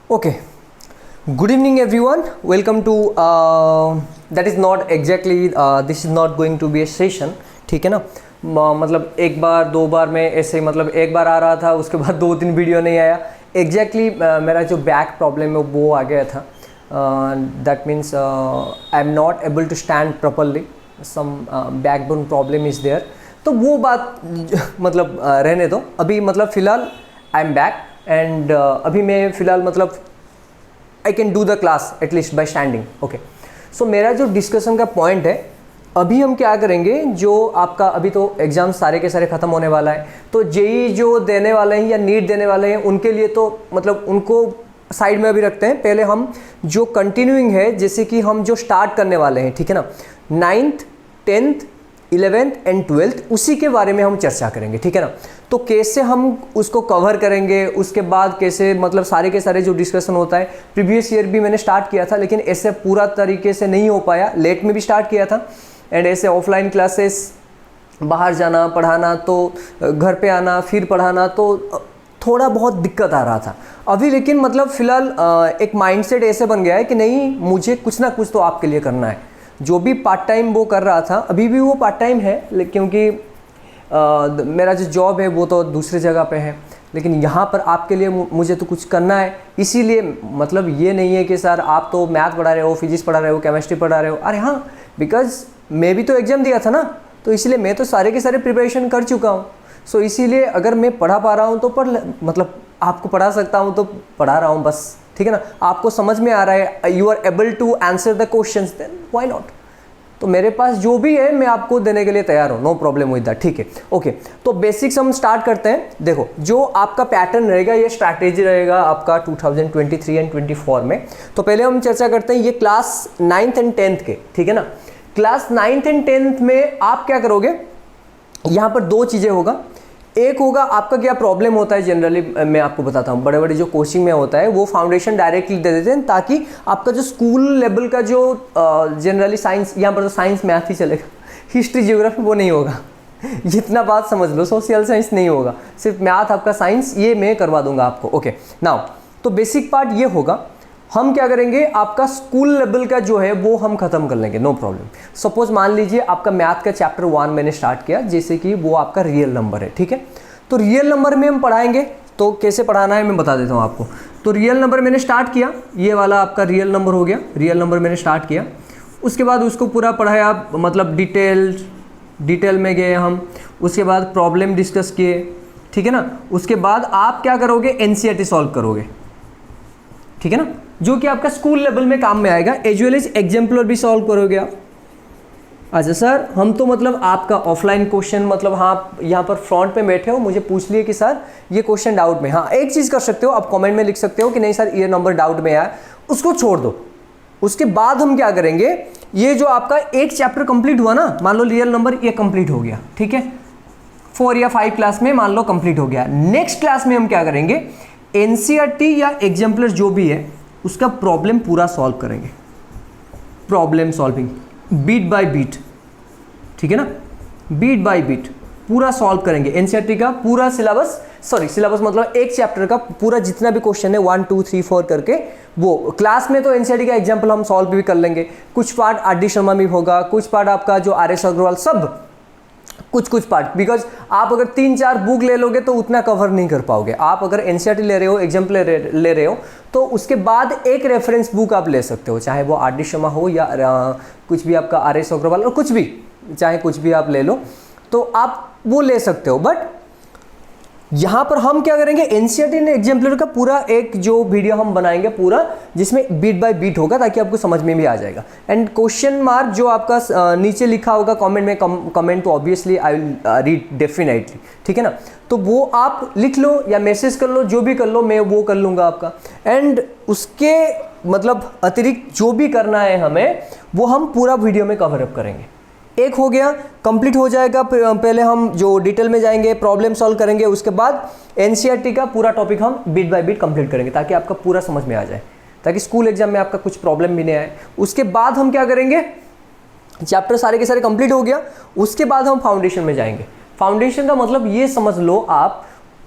Okay. Good evening, everyone. Welcome to that is not exactly this is not going to be a session. ठीक है ना, मतलब एक बार दो बार में ऐसे मतलब एक बार आ रहा था, उसके बाद दो तीन वीडियो नहीं आया. एग्जैक्टली मेरा जो बैक प्रॉब्लम है वो आ गया था. That means I am not able to stand properly. Some backbone problem is there. तो वो बात मतलब रहने दो. अभी मतलब फ़िलहाल आई एम बैक एंड अभी मैं फ़िलहाल मतलब I can do the class at least by standing. Okay, so मेरा जो डिस्कशन का पॉइंट है, अभी हम क्या करेंगे, जो आपका अभी तो एग्ज़ाम सारे के सारे ख़त्म होने वाला है, तो जेई जो देने वाले हैं या नीट देने वाले हैं उनके लिए तो मतलब उनको साइड में अभी रखते हैं. पहले हम जो कंटिन्यूइंग है, जैसे कि हम जो स्टार्ट करने वाले हैं, ठीक है ना, 9th 10th 11th and 12th, उसी के बारे में हम चर्चा करेंगे. ठीक है ना, तो कैसे हम उसको कवर करेंगे, उसके बाद कैसे मतलब सारे के सारे जो डिस्कशन होता है. प्रीवियस ईयर भी मैंने स्टार्ट किया था, लेकिन ऐसे पूरा तरीके से नहीं हो पाया. लेट में भी स्टार्ट किया था एंड ऐसे ऑफलाइन क्लासेस, बाहर जाना पढ़ाना, तो घर पे आना फिर पढ़ाना, तो थोड़ा बहुत दिक्कत आ रहा था. अभी लेकिन मतलब फ़िलहाल एक माइंडसेट ऐसे बन गया है कि नहीं, मुझे कुछ ना कुछ तो आपके लिए करना है. जो भी पार्ट टाइम वो कर रहा था, अभी भी वो पार्ट टाइम है, क्योंकि मेरा जो जॉब है वो तो दूसरी जगह पे है, लेकिन यहाँ पर आपके लिए मुझे तो कुछ करना है. इसीलिए मतलब ये नहीं है कि सर आप तो मैथ पढ़ा रहे हो, फिजिक्स पढ़ा रहे हो, केमिस्ट्री पढ़ा रहे हो. अरे हाँ, बिकॉज मैं भी तो एग्ज़ाम दिया था ना, तो इसलिए मैं तो सारे के सारे प्रिपरेशन कर चुका हूँ. सो इसीलिए अगर मैं पढ़ा पा रहा हूँ तो पढ़, मतलब आपको पढ़ा सकता हूँ तो पढ़ा रहा हूँ बस. ठीक है ना, आपको समझ में आ रहा है, you are able to answer the questions, then why not. तो मेरे पास जो भी है मैं आपको देने के लिए तैयार हूँ, नो प्रॉब्लम विद दैट. ठीक है, ओके. तो बेसिक्स हम स्टार्ट करते हैं. देखो, जो आपका पैटर्न रहेगा, ये स्ट्रैटेजी रहेगा आपका 2023 एंड 24 में. तो पहले हम चर्चा करते हैं ये क्लास 9th एंड 10th के. ठीक है ना, क्लास 9th एंड 10th में आप क्या करोगे, यहाँ पर दो चीज़ें होगा. एक होगा आपका क्या प्रॉब्लम होता है जनरली, मैं आपको बताता हूँ. बड़े बड़े जो कोचिंग में होता है वो फाउंडेशन डायरेक्टली दे देते हैं, ताकि आपका जो स्कूल लेवल का जो जनरली साइंस, यहाँ पर तो साइंस मैथ ही चलेगा, हिस्ट्री ज्योग्राफी वो नहीं होगा. जितना बात समझ लो, सोशल साइंस नहीं होगा, सिर्फ मैथ आपका साइंस, ये मैं करवा दूंगा आपको. ओके, नाउ तो बेसिक पार्ट ये होगा. हम क्या करेंगे, आपका स्कूल लेवल का जो है वो हम खत्म कर लेंगे, नो प्रॉब्लम. सपोज मान लीजिए आपका मैथ का चैप्टर 1 मैंने स्टार्ट किया, जैसे कि वो आपका रियल नंबर है. ठीक है, तो रियल नंबर में हम पढ़ाएंगे. तो कैसे पढ़ाना है मैं बता देता हूँ आपको. तो रियल नंबर मैंने स्टार्ट किया, ये वाला आपका रियल नंबर हो गया. रियल नंबर मैंने स्टार्ट किया, उसके बाद उसको पूरा पढ़ाया, मतलब डिटेल में गए हम. उसके बाद प्रॉब्लम डिस्कस किए. ठीक है ना, उसके बाद आप क्या करोगे, NCERT सॉल्व करोगे. ठीक है ना, जो कि आपका स्कूल लेवल में काम में आएगा. एज वेल एज एग्जाम्पलर भी सॉल्व करोगे आप. अच्छा सर, हम तो मतलब आपका ऑफलाइन क्वेश्चन, मतलब हाँ यहाँ पर फ्रंट पे बैठे हो, मुझे पूछ लिए कि सर ये क्वेश्चन डाउट में. हाँ, एक चीज़ कर सकते हो आप, कमेंट में लिख सकते हो कि नहीं सर ये नंबर डाउट में आया, उसको छोड़ दो. उसके बाद हम क्या करेंगे, ये जो आपका एक चैप्टर कंप्लीट हुआ ना, मान लो रियल नंबर ये कंप्लीट हो गया. ठीक है, 4 या 5 क्लास में मान लो कंप्लीट हो गया. नेक्स्ट क्लास में हम क्या करेंगे, NCERT या एग्जाम्पलर जो भी है उसका प्रॉब्लम पूरा सॉल्व करेंगे. Problem solving bit by bit. ठीक है ना, बीट बाय बीट पूरा सॉल्व करेंगे. NCERT का पूरा सिलेबस, सिलेबस मतलब एक चैप्टर का पूरा जितना भी क्वेश्चन है 1 2 3 4 करके, वो क्लास में तो NCERT का एग्जाम्पल हम सॉल्व भी कर लेंगे. कुछ पार्ट RD शर्मा में होगा, कुछ पार्ट आपका जो RS अग्रवाल, सब कुछ पार्ट. बिकॉज आप अगर 3-4 बुक ले लोगे तो उतना कवर नहीं कर पाओगे. आप अगर NCERT ले रहे हो, एग्जाम्पल ले रहे हो, तो उसके बाद एक रेफरेंस बुक आप ले सकते हो, चाहे वो RD शर्मा हो या कुछ भी आपका RS अग्रवाल, और कुछ भी, चाहे कुछ भी आप ले लो, तो आप वो ले सकते हो. बट यहाँ पर हम क्या करेंगे, NCERT ने एग्जाम्पलर का पूरा एक जो वीडियो हम बनाएंगे पूरा, जिसमें बीट बाय बीट होगा, ताकि आपको समझ में भी आ जाएगा. एंड क्वेश्चन मार्क जो आपका नीचे लिखा होगा कमेंट में, कमेंट तो obviously I will read definitely. ठीक है ना, तो वो आप लिख लो या मैसेज कर लो, जो भी कर लो, मैं वो कर लूँगा आपका. एंड उसके मतलब अतिरिक्त जो भी करना है हमें, वो हम पूरा वीडियो में कवर अप करेंगे. एक हो गया, कंप्लीट हो जाएगा. पहले हम जो डिटेल में जाएंगे, प्रॉब्लम सॉल्व करेंगे, उसके बाद NCERT का पूरा टॉपिक हम बीट बाय बीट कंप्लीट करेंगे, ताकि आपका पूरा समझ में आ जाए, ताकि स्कूल एग्जाम में आपका कुछ प्रॉब्लम भी नहीं आए. उसके बाद हम क्या करेंगे, चैप्टर सारे के सारे कंप्लीट हो गया, उसके बाद हम फाउंडेशन में जाएंगे. फाउंडेशन का मतलब ये समझ लो आप,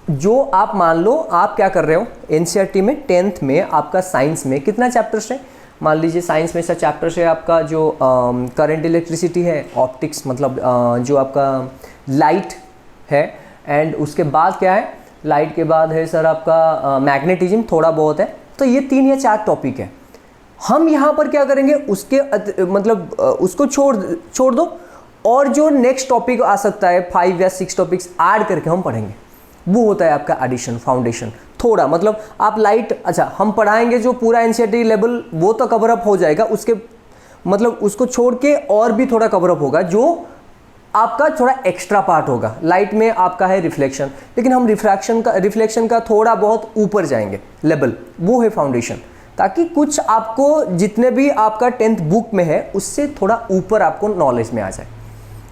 जो आप मान लो आप क्या कर रहे हो, एनसीईआरटी में 10th में आपका साइंस में कितना चैप्टर्स है, मान लीजिए साइंस में ऐसा चैप्टर्स है आपका जो करंट इलेक्ट्रिसिटी है, ऑप्टिक्स मतलब जो आपका लाइट है, एंड उसके बाद क्या है, लाइट के बाद है सर आपका मैग्नेटिज्म थोड़ा बहुत है। तो ये 3 या 4 टॉपिक है। हम यहाँ पर क्या करेंगे, उसके मतलब उसको छोड़ दो, और जो नेक्स्ट टॉपिक आ सकता है 5 या 6 टॉपिक्स ऐड करके हम पढ़ेंगे, वो होता है आपका एडिशन फाउंडेशन। थोड़ा मतलब आप लाइट, अच्छा हम पढ़ाएंगे जो पूरा एनसीईआरटी लेवल वो तो कवर अप हो जाएगा, उसके मतलब उसको छोड़ के और भी थोड़ा कवर अप होगा जो आपका थोड़ा एक्स्ट्रा पार्ट होगा। लाइट में आपका है रिफ्लेक्शन, लेकिन हम रिफ्लेक्शन का थोड़ा बहुत ऊपर जाएंगे लेवल, वो है फाउंडेशन, ताकि कुछ आपको जितने भी आपका 10th बुक में है उससे थोड़ा ऊपर आपको नॉलेज में आ जाए।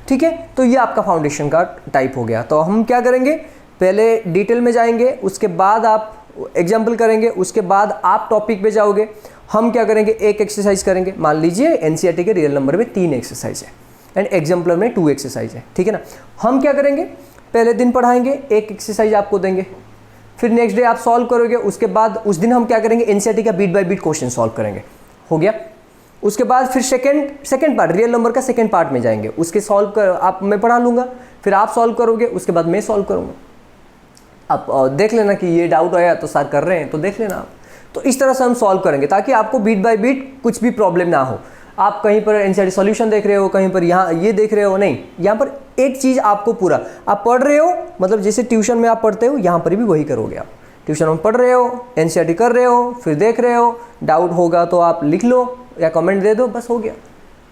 ठीक है, तो ये आपका फाउंडेशन का टाइप हो गया। तो हम क्या करेंगे, पहले डिटेल में जाएंगे, उसके बाद आप एग्जाम्पल करेंगे, उसके बाद आप टॉपिक पे जाओगे। हम क्या करेंगे, एक एक्सरसाइज करेंगे। मान लीजिए एनसीईआरटी के रियल नंबर में 3 एक्सरसाइज है एंड एग्जाम्पलर में 2 एक्सरसाइज है, ठीक है ना। हम क्या करेंगे, पहले दिन पढ़ाएंगे, एक एक्सरसाइज आपको देंगे, फिर नेक्स्ट डे आप सॉल्व करोगे। उसके बाद उस दिन हम क्या करेंगे, एनसीईआरटी का bit by bit question solve करेंगे, हो गया। उसके बाद फिर सेकंड पार्ट, रियल नंबर का सेकंड पार्ट में जाएंगे, उसके सॉल्व कर आप मैं पढ़ा लूँगा, फिर आप सॉल्व करोगे, उसके बाद मैं सॉल्व करूँगा। आप देख लेना कि ये डाउट आया तो सर कर रहे हैं तो देख लेना आप। तो इस तरह से हम सॉल्व करेंगे ताकि आपको बीट बाय बीट कुछ भी प्रॉब्लम ना हो। आप कहीं पर एनसीईआरटी सॉल्यूशन देख रहे हो, कहीं पर यहाँ ये देख रहे हो, नहीं, यहाँ पर एक चीज़ आपको पूरा आप पढ़ रहे हो, मतलब जैसे ट्यूशन में आप पढ़ते हो यहाँ पर भी वही करोगे आप। ट्यूशन में पढ़ रहे हो, एनसीईआरटी कर रहे हो, फिर देख रहे हो, डाउट होगा तो आप लिख लो या कमेंट दे दो, बस हो गया।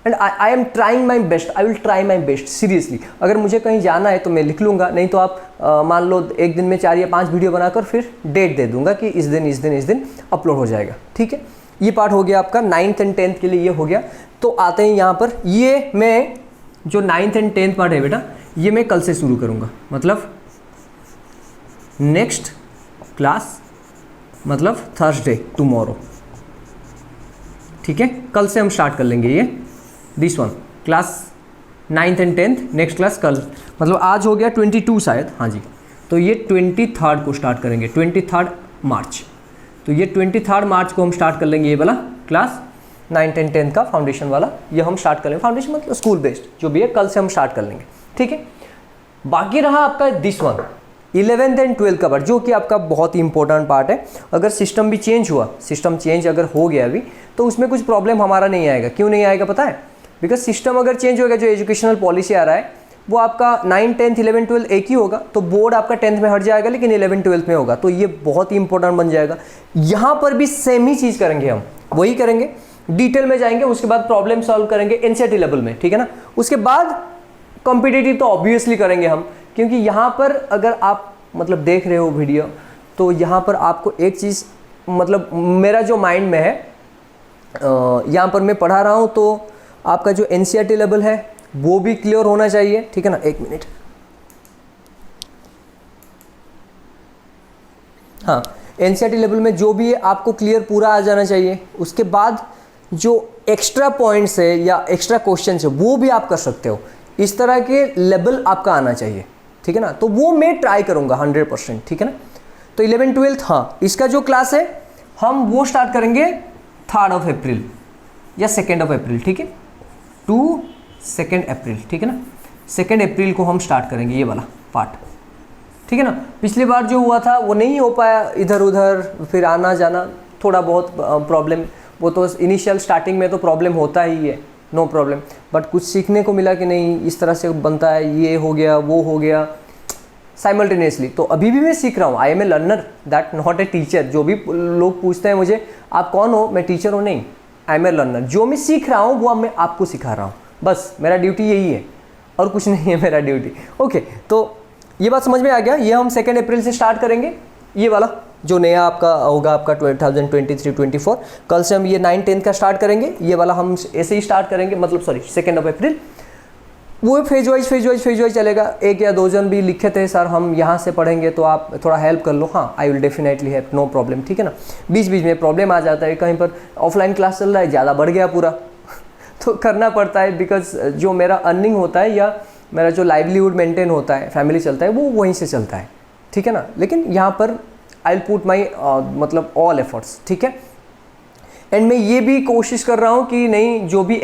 And I am trying my best, I will try my best seriously. अगर मुझे कहीं जाना है तो मैं लिख लूँगा, नहीं तो आप मान लो एक दिन में 4 या 5 वीडियो बनाकर फिर डेट दे दूंगा कि इस दिन अपलोड हो जाएगा, ठीक है। ये पार्ट हो गया आपका 9th एंड 10th के लिए, ये हो गया। तो आते हैं यहाँ पर, ये मैं जो 9th एंड 10th पार्ट है बेटा, ये मैं कल से शुरू करूँगा, मतलब नेक्स्ट क्लास मतलब थर्सडे टुमारो, ठीक है। कल से हम स्टार्ट कर लेंगे ये this one class 9th and 10th, next class कल, मतलब आज हो गया 22 शायद, हाँ जी। तो ये 23rd को स्टार्ट करेंगे, 23rd मार्च। तो ये 23rd मार्च को हम स्टार्ट कर लेंगे ये वाला क्लास 9th एंड 10th का फाउंडेशन वाला, ये हम स्टार्ट कर लेंगे। फाउंडेशन मतलब स्कूल बेस्ड जो भी है, कल से हम स्टार्ट कर लेंगे, ठीक है। बाकी रहा आपका this one 11th and 12th का पार्ट, जो कि आपका बहुत ही इंपॉर्टेंट पार्ट है। अगर सिस्टम भी चेंज हुआ, सिस्टम चेंज अगर हो गया अभी, तो उसमें कुछ प्रॉब्लम हमारा नहीं आएगा। क्यों नहीं आएगा पता है, बिकॉज सिस्टम अगर चेंज होगा, जो एजुकेशनल पॉलिसी आ रहा है वो आपका 9, 10, 11, 12 एक ही होगा, तो बोर्ड आपका 10th में हट जाएगा लेकिन 11, 12th में होगा, तो ये बहुत ही इंपॉर्टेंट बन जाएगा। यहाँ पर भी सेम ही चीज़ करेंगे, हम वही करेंगे, डिटेल में जाएंगे, उसके बाद प्रॉब्लम सॉल्व करेंगे एनसीईआरटी लेवल में, ठीक है ना। उसके बाद कॉम्पिटिटिव तो ऑब्वियसली करेंगे हम, क्योंकि यहाँ पर अगर आप मतलब देख रहे हो वीडियो, तो यहाँ पर आपको एक चीज़ मतलब मेरा जो माइंड में है, यहाँ पर मैं पढ़ा रहा हूँ तो आपका जो एनसीईआरटी लेवल है वो भी क्लियर होना चाहिए, ठीक है ना। एक मिनट, हाँ, एनसीईआरटी लेवल में जो भी है आपको क्लियर पूरा आ जाना चाहिए। उसके बाद जो एक्स्ट्रा पॉइंट्स है या एक्स्ट्रा क्वेश्चन है वो भी आप कर सकते हो, इस तरह के लेवल आपका आना चाहिए, ठीक है ना। तो वो मैं ट्राई करूँगा 100%, ठीक है ना। तो 11, 12th, हाँ, इसका जो क्लास है हम वो स्टार्ट करेंगे 3rd अप्रैल या 2 अप्रैल, ठीक है, 2 अप्रैल, ठीक है ना। 2 अप्रैल को हम स्टार्ट करेंगे ये वाला पार्ट, ठीक है ना। पिछली बार जो हुआ था वो नहीं हो पाया, इधर उधर फिर आना जाना थोड़ा बहुत प्रॉब्लम, वो तो इनिशियल स्टार्टिंग में तो प्रॉब्लम होता ही है, नो प्रॉब्लम, बट कुछ सीखने को मिला कि नहीं इस तरह से बनता है, ये हो गया वो हो गया साइमल्टेनियसली। तो अभी भी मैं सीख रहा हूँ, I am a learner that not a teacher. जो भी लोग पूछते हैं मुझे आप कौन हो, मैं टीचर हूँ, नहीं, आई एम ए लर्नर। जो मैं सीख रहा हूँ वो मैं आपको सिखा रहा हूँ, बस मेरा ड्यूटी यही है और कुछ नहीं है मेरा ड्यूटी। ओके, तो ये बात समझ में आ गया। ये हम 2 अप्रैल से स्टार्ट करेंगे, ये वाला जो नया आपका होगा आपका 2023-24। कल से हम ये 9, 10 का स्टार्ट करेंगे, ये वाला हम ऐसे ही स्टार्ट करेंगे, मतलब सॉरी 2 अप्रैल। वो फेज वाइज चलेगा। 1 या 2 जन भी लिखे थे सर हम यहाँ से पढ़ेंगे तो आप थोड़ा हेल्प कर लो, हाँ, I will definitely help, no problem, ठीक है ना। बीच बीच में प्रॉब्लम आ जाता है, कहीं पर ऑफलाइन क्लास चल रहा है, ज़्यादा बढ़ गया पूरा तो करना पड़ता है, बिकॉज जो मेरा अर्निंग होता है या मेरा जो लाइवलीहुड मेंटेन होता है, फैमिली चलता है, वो वहीं से चलता है, ठीक है ना, लेकिन यहाँ पर आई विल पुट माई मतलब ऑल एफर्ट्स, ठीक है। एंड मैं ये भी कोशिश कर रहा हूँ कि नहीं, जो भी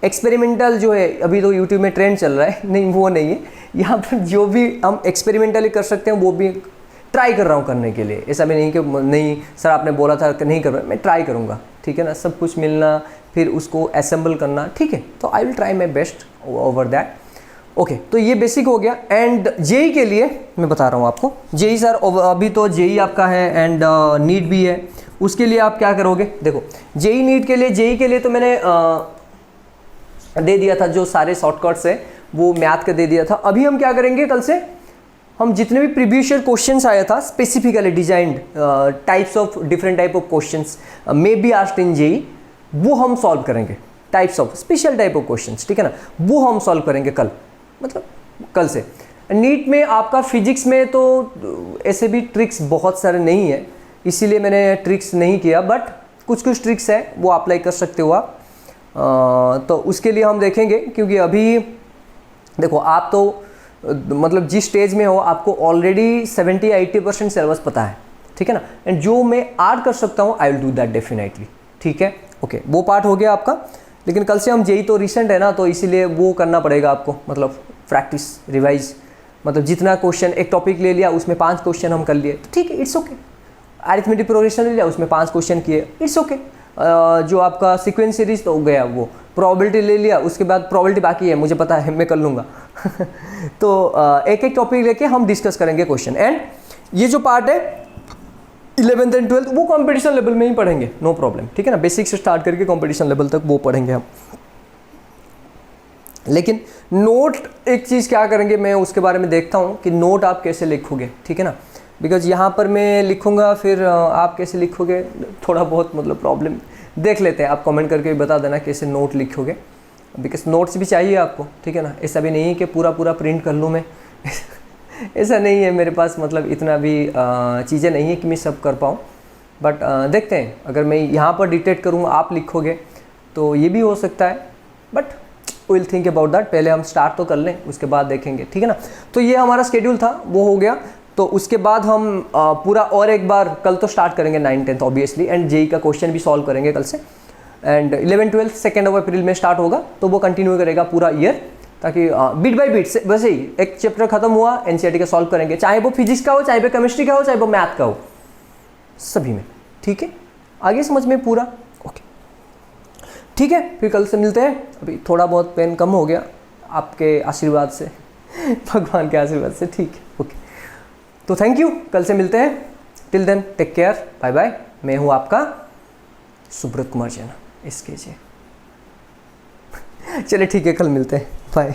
एक्सपेरिमेंटल जो है अभी तो यूट्यूब में ट्रेंड चल रहा है, नहीं वो नहीं है, यहाँ पर जो भी हम एक्सपेरिमेंटली कर सकते हैं वो भी ट्राई कर रहा हूँ करने के लिए। ऐसा भी नहीं कि नहीं सर आपने बोला था कि नहीं कर रहा, मैं ट्राई करूँगा, ठीक है ना। सब कुछ मिलना, फिर उसको असेंबल करना, ठीक है। तो I will try my best over that. Okay, तो ये बेसिक हो गया। एंड जेई के लिए मैं बता रहा हूँ आपको, जेई सर अभी तो जेई आपका है एंड नीट भी है, उसके लिए आप क्या करोगे। देखो जेई नीट के लिए, जेई के लिए तो मैंने दे दिया था जो सारे शॉर्टकट्स है, वो मैथ का दे दिया था। अभी हम क्या करेंगे, कल से हम जितने भी प्रीवियस ईयर क्वेश्चंस आया था specifically designed types of different type of questions may be asked in JEE, वो हम सॉल्व करेंगे। Types of special type of questions, ठीक है ना, वो हम सॉल्व करेंगे कल, मतलब कल से। नीट में आपका फिजिक्स में तो ऐसे भी ट्रिक्स बहुत सारे नहीं है, इसीलिए मैंने ट्रिक्स नहीं किया, बट कुछ कुछ ट्रिक्स है वो अप्लाई कर सकते हो आप। तो उसके लिए हम देखेंगे, क्योंकि अभी देखो आप तो मतलब जिस स्टेज में हो आपको ऑलरेडी 70-80% सिलेबस पता है, ठीक है ना। एंड जो मैं ऐड कर सकता हूँ I will do that definitely, ठीक है। ओके, वो पार्ट हो गया आपका। लेकिन कल से हम जेई तो रिसेंट है ना, तो इसीलिए वो करना पड़ेगा आपको, मतलब प्रैक्टिस रिवाइज, मतलब जितना क्वेश्चन एक टॉपिक ले लिया उसमें 5 क्वेश्चन हम कर लिए तो ठीक है, इट्स ओके। अरिथमेटिक प्रोग्रेशन ले लिया उसमें 5 क्वेश्चन किए, इट्स ओके। जो आपका सीक्वेंस सीरीज तो हो गया, वो प्रोबेबिलिटी ले लिया, उसके बाद प्रोबेबिलिटी बाकी है, मुझे पता है मैं कर लूँगा तो एक एक टॉपिक लेके हम डिस्कस करेंगे क्वेश्चन। एंड ये जो पार्ट है 11th एंड 12th वो कंपटीशन लेवल में ही पढ़ेंगे, नो प्रॉब्लम, ठीक है ना। बेसिक से स्टार्ट करके कंपटीशन लेवल तक वो पढ़ेंगे हम। लेकिन नोट एक चीज़ क्या करेंगे, मैं उसके बारे में देखता हूँ कि नोट आप कैसे लिखोगे, ठीक है ना। बिकॉज यहाँ पर मैं लिखूँगा, फिर आप कैसे लिखोगे थोड़ा बहुत मतलब प्रॉब्लम, देख लेते हैं। आप कमेंट करके भी बता देना कैसे नोट लिखोगे, बिकॉज नोट्स भी चाहिए आपको, ठीक है ना। ऐसा भी नहीं कि पूरा प्रिंट कर लूँ मैं ऐसा नहीं है मेरे पास, मतलब इतना भी चीज़ें नहीं है कि मैं सब कर पाऊँ। बट देखते हैं, अगर मैं यहाँ पर डिक्टेट करूँगा आप लिखोगे तो ये भी हो सकता है, but will think about that. पहले हम स्टार्ट तो कर लें, उसके बाद देखेंगे, ठीक है ना। तो ये हमारा शेड्यूल था, वो हो गया। तो उसके बाद हम पूरा और एक बार कल तो स्टार्ट करेंगे 9th-10th ऑब्वियसली, एंड जेई का क्वेश्चन भी सॉल्व करेंगे कल से। एंड 11th-12th 2 अप्रैल में स्टार्ट होगा, तो वो कंटिन्यू करेगा पूरा ईयर, ताकि बिट बाय बिट से वैसे ही एक चैप्टर खत्म हुआ एनसीईआरटी का सॉल्व करेंगे, चाहे वो फिजिक्स का हो, चाहे वो केमिस्ट्री का हो, चाहे वो मैथ का हो, सभी में, ठीक है। आगे समझ में पूरा ओके, ठीक है। फिर कल से मिलते हैं। अभी थोड़ा बहुत पेन कम हो गया आपके आशीर्वाद से भगवान के आशीर्वाद से, ठीक है, ओके। तो थैंक यू, कल से मिलते हैं। Till then take care, bye bye. मैं हूँ आपका सुब्रत कुमार जैन, इसके चलिए ठीक है, कल मिलते हैं, बाय।